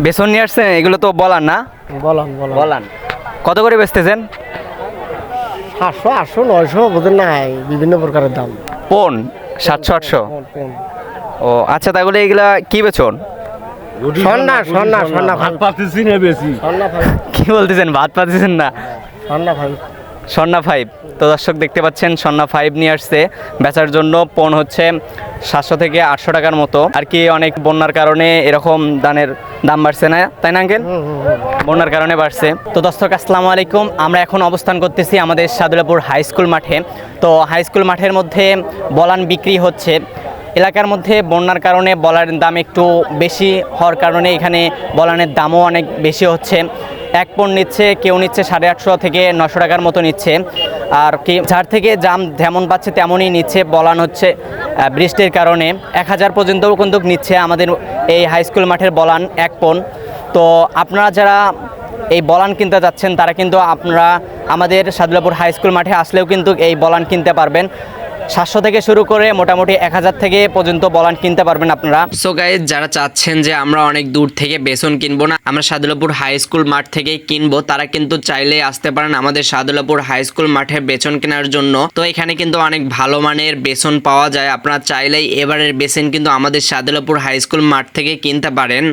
বেসন নিয়ে আসছেন, এগুলো তো বলান না? বলান বলান বলান কত করে বেচতেছেন? 700 800 900 বোধ নাই, বিভিন্ন প্রকারের দাম। পোন 700 800? ও আচ্ছা, তাহলে এগুলা কি বেচন? সন্না সন্না সন্না ভাত পাচ্ছি না বেশি। সন্না ভাই কি বলতেছেন, ভাত পাচ্ছেন না? সন্না ভাই সন্না 5। তো দর্শক দেখতে পাচ্ছেন সন্না 5 নিয়ে আসছে বেচার জন্য। পণ হচ্ছে 700 থেকে 800 টাকার মতো আর কি। অনেক বন্যার কারণে এরকম ধানের দাম বাড়ছে না, তাই না আঙ্কেল? বন্যার কারণে বাড়ছে। তো দর্শক আসসালামু আলাইকুম, আমরা এখন অবস্থান করতেছি আমাদের সাদুল্লাপুর হাই স্কুল মাঠে। তো হাই স্কুল মাঠের মধ্যে বলান বিক্রি হচ্ছে। এলাকার মধ্যে বন্যার কারণে বলানের দাম একটু বেশি হওয়ার কারণে এখানে বলানের দামও অনেক বেশি হচ্ছে। এক পণ নিচ্ছে, কেউ নিচ্ছে 850 থেকে 900 টাকার মতো নিচ্ছে। আর কি যার থেকে জাম যেমন পাচ্ছে তেমনই নিচ্ছে। বলান হচ্ছে বৃষ্টির কারণে 1000 পর্যন্তও কিন্তু নিচ্ছে আমাদের এই হাই স্কুল মাঠের বলান এক পণ। তো আপনারা যারা এই বলান কিনতে যাচ্ছেন তারা কিন্তু আপনারা আমাদের সাদুল্লাপুর হাই স্কুল মাঠে আসলেও কিন্তু এই বলান কিনতে পারবেন। 700 থেকে শুরু করে মোটামুটি 1000 থেকে পর্যন্ত বলান কিনতে পারবেন আপনারা। সো গাইস, যারা চাচ্ছেন যে আমরা অনেক দূর থেকে বেসন কিনবো না, আমরা সাদুল্লাপুর হাই স্কুল মাঠ থেকে কিনবো, তারা কিন্তু চাইলে আসতে পারেন আমাদের সাদুল্লাপুর হাই স্কুল মাঠে বেসন কেনার জন্য। তো এখানে কিন্তু অনেক ভালো মানের বেসন পাওয়া যায়। আপনারা চাইলেই এবারের বেসন কিন্তু আমাদের সাদুল্লাপুর হাই স্কুল মাঠ থেকে কিনতে পারেন।